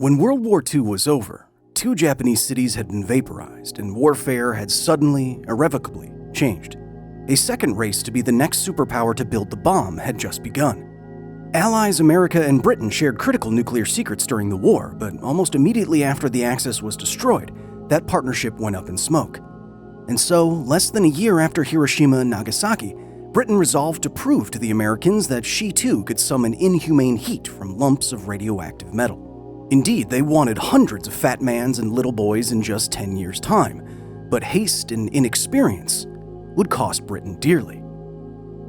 When World War II was over, 2 Japanese cities had been vaporized and warfare had suddenly, irrevocably changed. A second race to be the next superpower to build the bomb had just begun. Allies America and Britain shared critical nuclear secrets during the war, but almost immediately after the Axis was destroyed, that partnership went up in smoke. And so, less than a year after Hiroshima and Nagasaki, Britain resolved to prove to the Americans that she too could summon inhumane heat from lumps of radioactive metal. Indeed, they wanted hundreds of fat mans and little boys in just 10 years' time, but haste and inexperience would cost Britain dearly.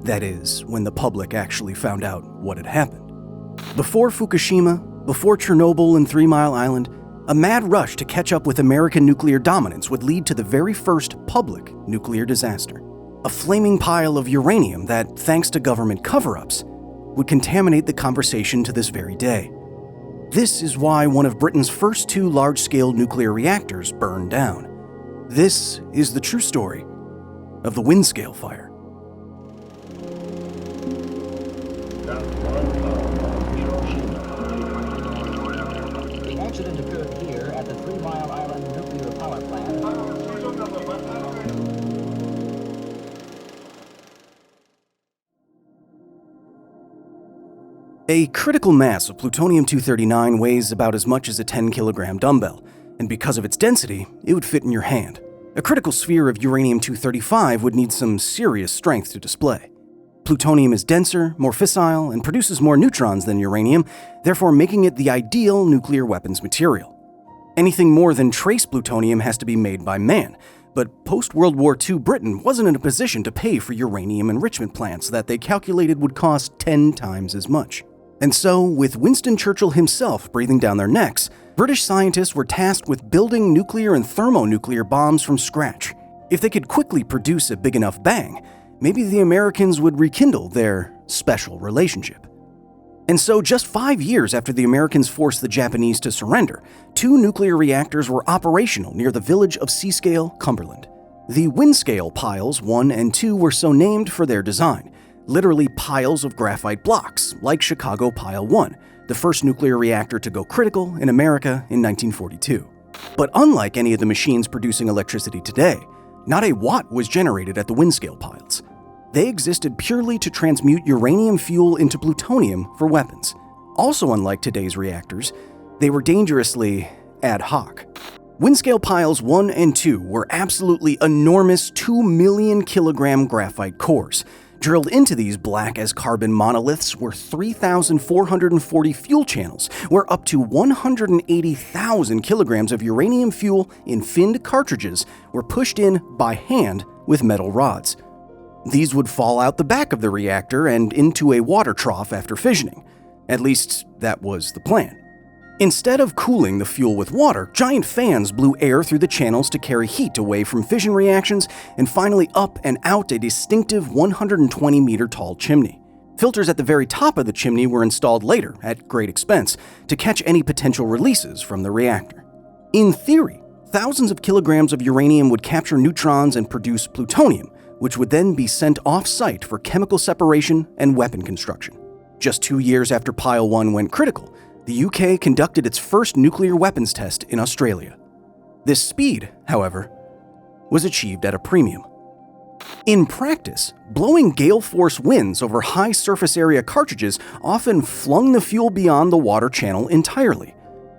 That is, when the public actually found out what had happened. Before Fukushima, before Chernobyl and 3 Mile Island, a mad rush to catch up with American nuclear dominance would lead to the very first public nuclear disaster. A flaming pile of uranium that, thanks to government cover-ups, would contaminate the conversation to this very day. This is why one of Britain's first 2 large-scale nuclear reactors burned down. This is the true story of the Windscale fire. The accident occurred here at the 3 Mile Island nuclear power plant. A critical mass of plutonium-239 weighs about as much as a 10-kilogram dumbbell, and because of its density, it would fit in your hand. A critical sphere of uranium-235 would need some serious strength to display. Plutonium is denser, more fissile, and produces more neutrons than uranium, therefore making it the ideal nuclear weapons material. Anything more than trace plutonium has to be made by man, but post-World War II Britain wasn't in a position to pay for uranium enrichment plants that they calculated would cost 10 times as much. And so, with Winston Churchill himself breathing down their necks, British scientists were tasked with building nuclear and thermonuclear bombs from scratch. If they could quickly produce a big enough bang, maybe the Americans would rekindle their special relationship. And so, just 5 years after the Americans forced the Japanese to surrender, 2 nuclear reactors were operational near the village of Seascale, Cumberland. The Windscale piles 1 and 2 were so named for their design, literally piles of graphite blocks, like Chicago Pile 1, the first nuclear reactor to go critical in America in 1942. But unlike any of the machines producing electricity today, not a watt was generated at the Windscale piles. They existed purely to transmute uranium fuel into plutonium for weapons. Also unlike today's reactors, they were dangerously ad hoc. Windscale piles 1 and 2 were absolutely enormous 2 million kilogram graphite cores. Drilled into these black as carbon monoliths were 3,440 fuel channels, where up to 180,000 kilograms of uranium fuel in finned cartridges were pushed in by hand with metal rods. These would fall out the back of the reactor and into a water trough after fissioning. At least, that was the plan. Instead of cooling the fuel with water, giant fans blew air through the channels to carry heat away from fission reactions and finally up and out a distinctive 120-meter-tall chimney. Filters at the very top of the chimney were installed later, at great expense, to catch any potential releases from the reactor. In theory, thousands of kilograms of uranium would capture neutrons and produce plutonium, which would then be sent off-site for chemical separation and weapon construction. Just 2 years after Pile 1 went critical, the UK conducted its first nuclear weapons test in Australia. This speed, however, was achieved at a premium. In practice, blowing gale-force winds over high surface area cartridges often flung the fuel beyond the water channel entirely.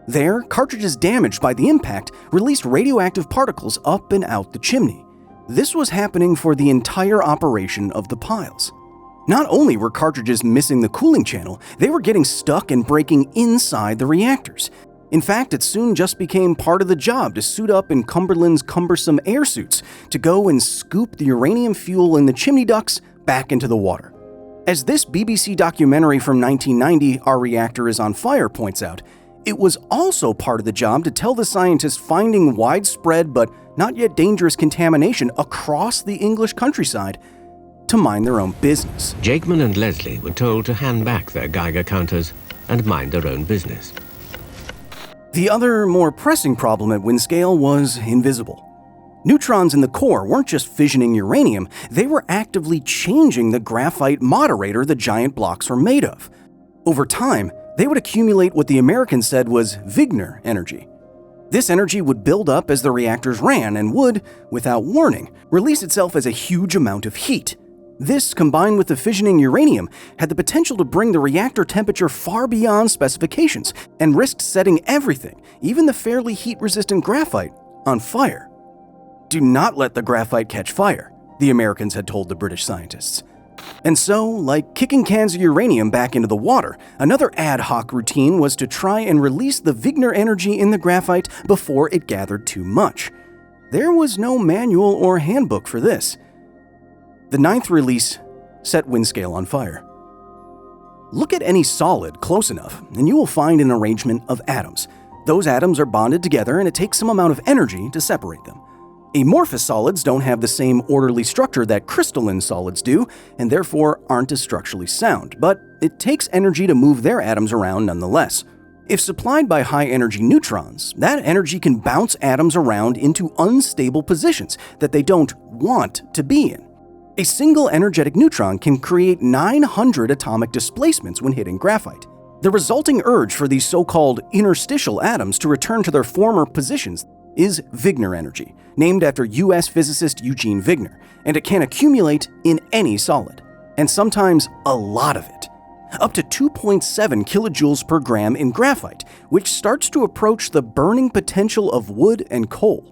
There, cartridges damaged by the impact released radioactive particles up and out the chimney. This was happening for the entire operation of the piles. Not only were cartridges missing the cooling channel, they were getting stuck and breaking inside the reactors. In fact, it soon just became part of the job to suit up in Cumberland's cumbersome air suits to go and scoop the uranium fuel in the chimney ducts back into the water. As this BBC documentary from 1990, Our Reactor is on Fire, points out, it was also part of the job to tell the scientists finding widespread but not yet dangerous contamination across the English countryside to mind their own business. Jakeman and Leslie were told to hand back their Geiger counters and mind their own business. The other, more pressing problem at Windscale was invisible. Neutrons in the core weren't just fissioning uranium, they were actively changing the graphite moderator the giant blocks were made of. Over time, They would accumulate what the Americans said was Wigner energy. This energy would build up as the reactors ran and would, without warning, release itself as a huge amount of heat. This, combined with the fissioning uranium, had the potential to bring the reactor temperature far beyond specifications and risked setting everything, even the fairly heat-resistant graphite, on fire. Do not let the graphite catch fire, the Americans had told the British scientists. And so, like kicking cans of uranium back into the water, another ad hoc routine was to try and release the Wigner energy in the graphite before it gathered too much. There was no manual or handbook for this. The 9th release set Windscale on fire. Look at any solid close enough, and you will find an arrangement of atoms. Those atoms are bonded together, and it takes some amount of energy to separate them. Amorphous solids don't have the same orderly structure that crystalline solids do, and therefore aren't as structurally sound, but it takes energy to move their atoms around nonetheless. If supplied by high-energy neutrons, that energy can bounce atoms around into unstable positions that they don't want to be in. A single energetic neutron can create 900 atomic displacements when hitting graphite. The resulting urge for these so-called interstitial atoms to return to their former positions is Wigner energy, named after U.S. physicist Eugene Wigner, and it can accumulate in any solid, and sometimes a lot of it. Up to 2.7 kilojoules per gram in graphite, which starts to approach the burning potential of wood and coal.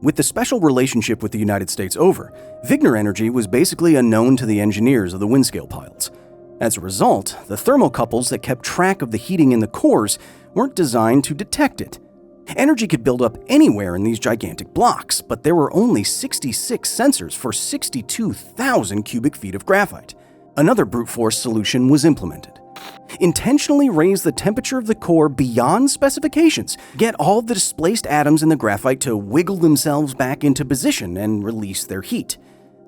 With the special relationship with the United States over, Wigner energy was basically unknown to the engineers of the Windscale pilots. As a result, the thermocouples that kept track of the heating in the cores weren't designed to detect it. Energy could build up anywhere in these gigantic blocks, but there were only 66 sensors for 62,000 cubic feet of graphite. Another brute force solution was implemented. Intentionally raise the temperature of the core beyond specifications, get all the displaced atoms in the graphite to wiggle themselves back into position and release their heat.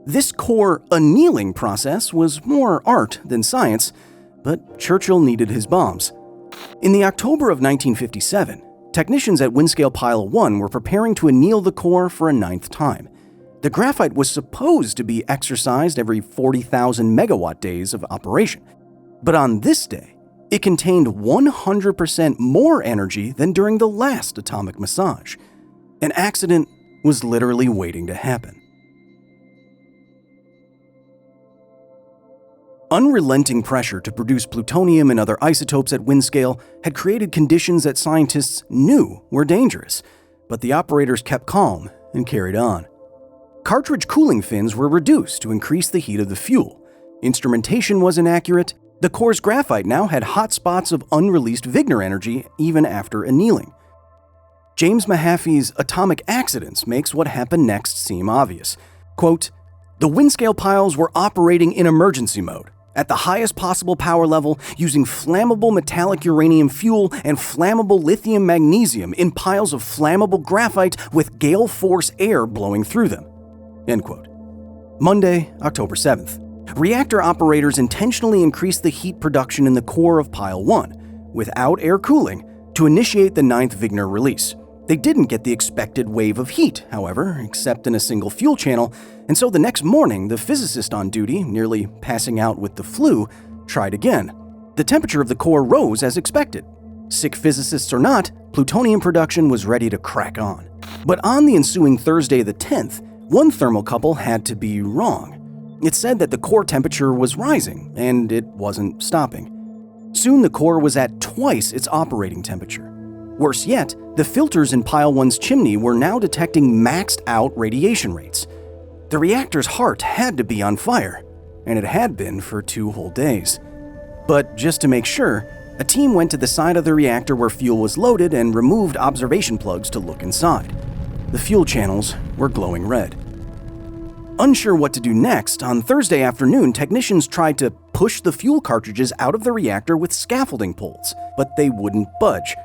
This core annealing process was more art than science, but Churchill needed his bombs. In the October of 1957, technicians at Windscale Pile 1 were preparing to anneal the core for a 9th time. The graphite was supposed to be exercised every 40,000 megawatt days of operation. But on this day, it contained 100% more energy than during the last atomic massage. An accident was literally waiting to happen. Unrelenting pressure to produce plutonium and other isotopes at Windscale had created conditions that scientists knew were dangerous, but the operators kept calm and carried on. Cartridge cooling fins were reduced to increase the heat of the fuel. Instrumentation was inaccurate. The core's graphite now had hot spots of unreleased Wigner energy even after annealing. James Mahaffey's Atomic Accidents makes what happened next seem obvious. Quote, "The Windscale piles were operating in emergency mode, at the highest possible power level, using flammable metallic uranium fuel and flammable lithium magnesium in piles of flammable graphite with gale force air blowing through them." End quote. Monday, October 7th. Reactor operators intentionally increased the heat production in the core of Pile 1, without air cooling, to initiate the 9th Wigner release. They didn't get the expected wave of heat, however, except in a single fuel channel, and so the next morning, the physicist on duty, nearly passing out with the flu, tried again. The temperature of the core rose as expected. Sick physicists or not, plutonium production was ready to crack on. But on the ensuing Thursday the 10th, one thermocouple had to be wrong. It said that the core temperature was rising, and it wasn't stopping. Soon the core was at twice its operating temperature. Worse yet, the filters in Pile 1's chimney were now detecting maxed out radiation rates. The reactor's heart had to be on fire, and it had been for 2 whole days. But just to make sure, a team went to the side of the reactor where fuel was loaded and removed observation plugs to look inside. The fuel channels were glowing red. Unsure what to do next, on Thursday afternoon, technicians tried to push the fuel cartridges out of the reactor with scaffolding poles, but they wouldn't budge.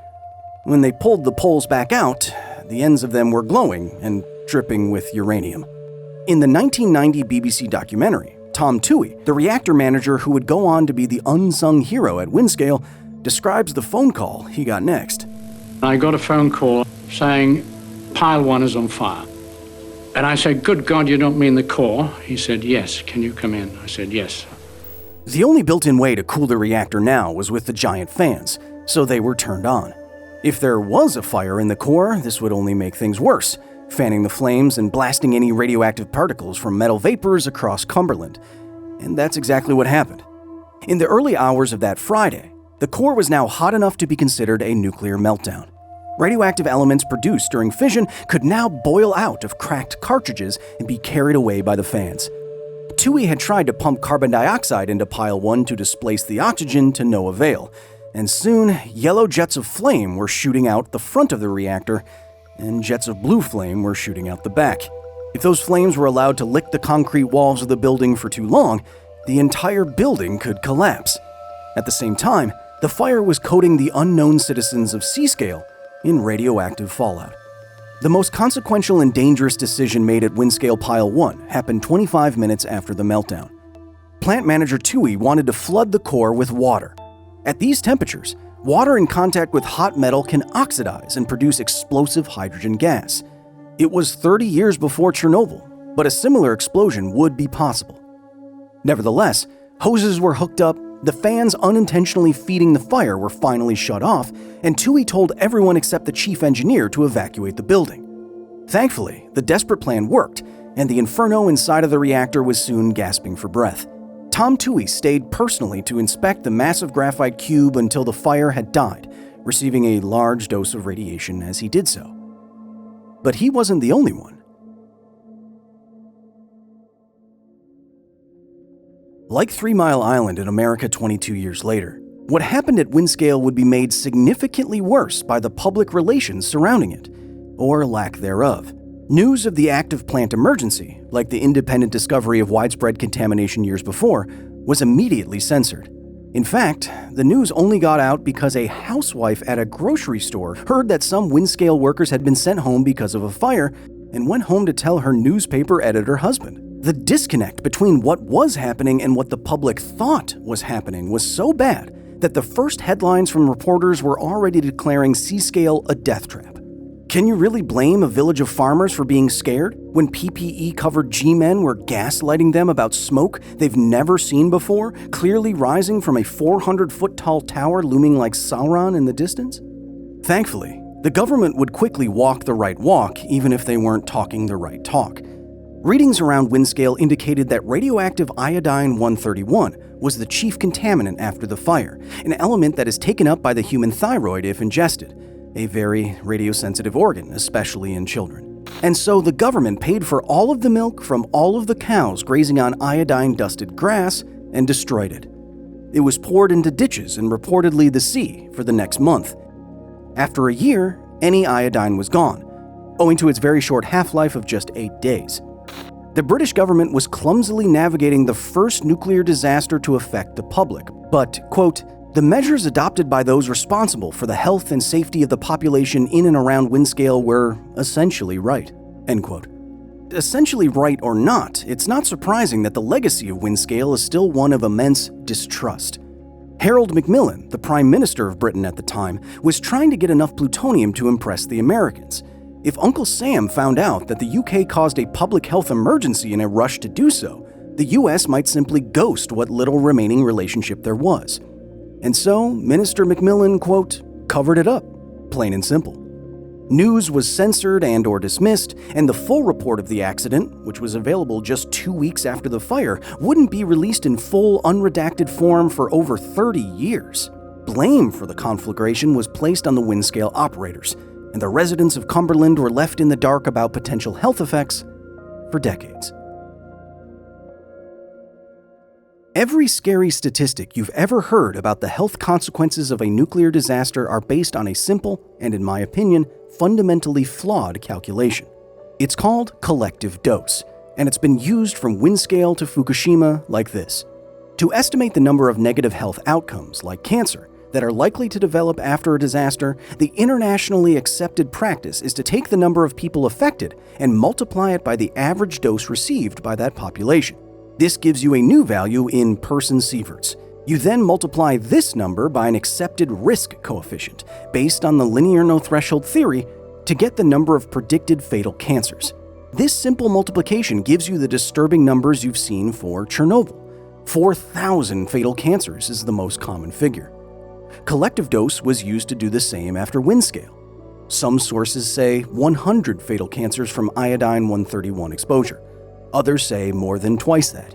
When they pulled the poles back out, the ends of them were glowing and dripping with uranium. In the 1990 BBC documentary, Tom Toohey, the reactor manager who would go on to be the unsung hero at Windscale, describes the phone call he got next. I got a phone call saying, Pile 1 is on fire. And I said, "Good God, you don't mean the core?" He said, "Yes, can you come in?" I said, "Yes." The only built-in way to cool the reactor now was with the giant fans, so they were turned on. If there was a fire in the core, this would only make things worse, fanning the flames and blasting any radioactive particles from metal vapors across Cumberland. And that's exactly what happened. In the early hours of that Friday, the core was now hot enough to be considered a nuclear meltdown. Radioactive elements produced during fission could now boil out of cracked cartridges and be carried away by the fans. TUI had tried to pump carbon dioxide into Pile 1 to displace the oxygen to no avail, and soon yellow jets of flame were shooting out the front of the reactor, and jets of blue flame were shooting out the back. If those flames were allowed to lick the concrete walls of the building for too long, the entire building could collapse. At the same time, the fire was coating the unknown citizens of Seascale in radioactive fallout. The most consequential and dangerous decision made at Windscale Pile 1 happened 25 minutes after the meltdown. Plant manager TUI wanted to flood the core with water. At these temperatures, water in contact with hot metal can oxidize and produce explosive hydrogen gas. It was 30 years before Chernobyl, but a similar explosion would be possible. Nevertheless, hoses were hooked up, the fans unintentionally feeding the fire were finally shut off, and TUI told everyone except the chief engineer to evacuate the building. Thankfully, the desperate plan worked, and the Inferno inside of the reactor was soon gasping for breath. Tom TUI stayed personally to inspect the massive graphite cube until the fire had died, receiving a large dose of radiation as he did so. But he wasn't the only one. Like 3 Mile Island in America 22 years later, what happened at Windscale would be made significantly worse by the public relations surrounding it, or lack thereof. News of the active plant emergency, like the independent discovery of widespread contamination years before, was immediately censored. In fact, the news only got out because a housewife at a grocery store heard that some Windscale workers had been sent home because of a fire and went home to tell her newspaper editor husband. The disconnect between what was happening and what the public thought was happening was so bad that the first headlines from reporters were already declaring Seascale a death trap. Can you really blame a village of farmers for being scared when PPE-covered G-men were gaslighting them about smoke they've never seen before, clearly rising from a 400-foot-tall tower looming like Sauron in the distance? Thankfully, the government would quickly walk the right walk even if they weren't talking the right talk. Readings around Windscale indicated that radioactive iodine-131 was the chief contaminant after the fire, an element that is taken up by the human thyroid if ingested, a very radiosensitive organ, especially in children. And so the government paid for all of the milk from all of the cows grazing on iodine-dusted grass and destroyed it. It was poured into ditches and reportedly the sea for the next month. After a year, any iodine was gone, owing to its very short half-life of just 8 days. The British government was clumsily navigating the first nuclear disaster to affect the public, but, quote, the measures adopted by those responsible for the health and safety of the population in and around Windscale were essentially right, end quote. Essentially right or not, it's not surprising that the legacy of Windscale is still one of immense distrust. Harold Macmillan, the Prime Minister of Britain at the time, was trying to get enough plutonium to impress the Americans. If Uncle Sam found out that the UK caused a public health emergency in a rush to do so, the US might simply ghost what little remaining relationship there was. And so, Minister Macmillan, quote, covered it up, plain and simple. News was censored and or dismissed, and the full report of the accident, which was available just 2 weeks after the fire, wouldn't be released in full, unredacted form for over 30 years. Blame for the conflagration was placed on the Windscale operators, and the residents of Cumberland were left in the dark about potential health effects for decades. Every scary statistic you've ever heard about the health consequences of a nuclear disaster are based on a simple, and in my opinion, fundamentally flawed calculation. It's called collective dose, and it's been used from Windscale to Fukushima like this. To estimate the number of negative health outcomes, like cancer, that are likely to develop after a disaster, the internationally accepted practice is to take the number of people affected and multiply it by the average dose received by that population. This gives you a new value in person-sieverts. You then multiply this number by an accepted risk coefficient based on the linear no-threshold theory to get the number of predicted fatal cancers. This simple multiplication gives you the disturbing numbers you've seen for Chernobyl. 4,000 fatal cancers is the most common figure. Collective dose was used to do the same after Windscale. Some sources say 100 fatal cancers from iodine-131 exposure. Others say more than twice that.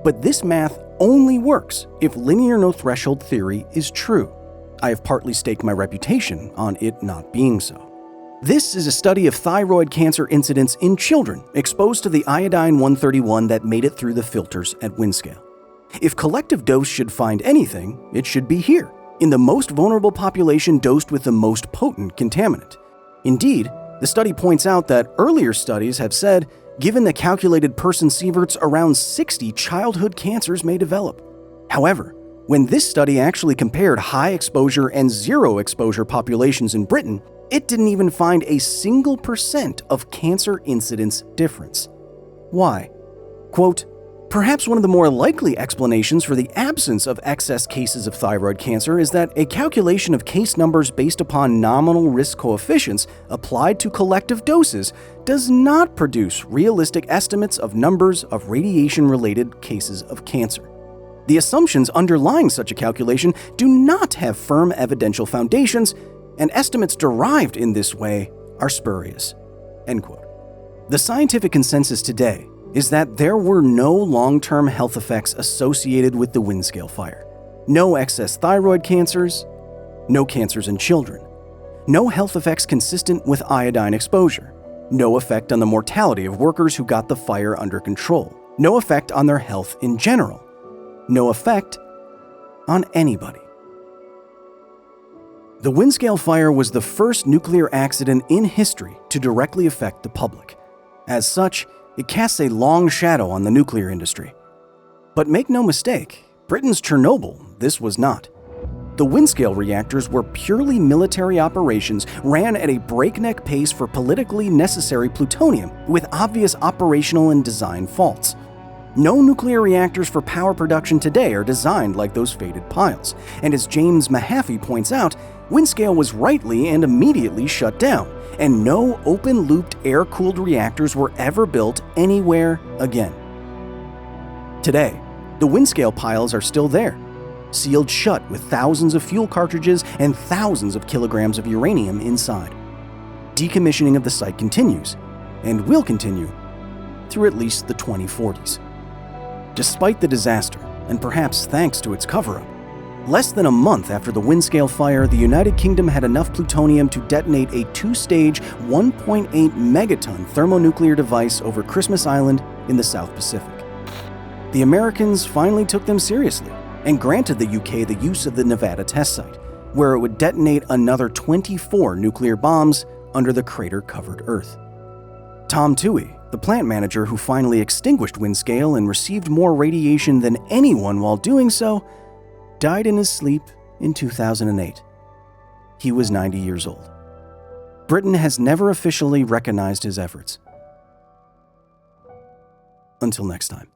But this math only works if linear no-threshold theory is true. I have partly staked my reputation on it not being so. This is a study of thyroid cancer incidence in children exposed to the iodine-131 that made it through the filters at Windscale. If collective dose should find anything, it should be here, in the most vulnerable population dosed with the most potent contaminant. Indeed, the study points out that earlier studies have said, given the calculated person sieverts, around 60 childhood cancers may develop. However, when this study actually compared high exposure and zero exposure populations in Britain, it didn't even find a single % of cancer incidence difference. Why? Quote, perhaps one of the more likely explanations for the absence of excess cases of thyroid cancer is that a calculation of case numbers based upon nominal risk coefficients applied to collective doses does not produce realistic estimates of numbers of radiation-related cases of cancer. The assumptions underlying such a calculation do not have firm evidential foundations, and estimates derived in this way are spurious. End quote. The scientific consensus today is that there were no long-term health effects associated with the Windscale fire. No excess thyroid cancers, no cancers in children, no health effects consistent with iodine exposure, no effect on the mortality of workers who got the fire under control, no effect on their health in general, no effect on anybody. The Windscale fire was the first nuclear accident in history to directly affect the public. As such, it casts a long shadow on the nuclear industry. But make no mistake, Britain's Chernobyl, this was not. The Windscale reactors were purely military operations ran at a breakneck pace for politically necessary plutonium with obvious operational and design faults. No nuclear reactors for power production today are designed like those fated piles, and as James Mahaffey points out, Windscale was rightly and immediately shut down, and no open-looped air-cooled reactors were ever built anywhere again. Today, the Windscale piles are still there, sealed shut with thousands of fuel cartridges and thousands of kilograms of uranium inside. Decommissioning of the site continues, and will continue, through at least the 2040s. Despite the disaster, and perhaps thanks to its cover-up, less than a month after the Windscale fire, the United Kingdom had enough plutonium to detonate a two-stage 1.8 megaton thermonuclear device over Christmas Island in the South Pacific. The Americans finally took them seriously and granted the UK the use of the Nevada test site, where it would detonate another 24 nuclear bombs under the crater-covered Earth. Tom Toohey, the plant manager who finally extinguished Windscale and received more radiation than anyone while doing so, died in his sleep in 2008. He was 90 years old. Britain has never officially recognized his efforts. Until next time.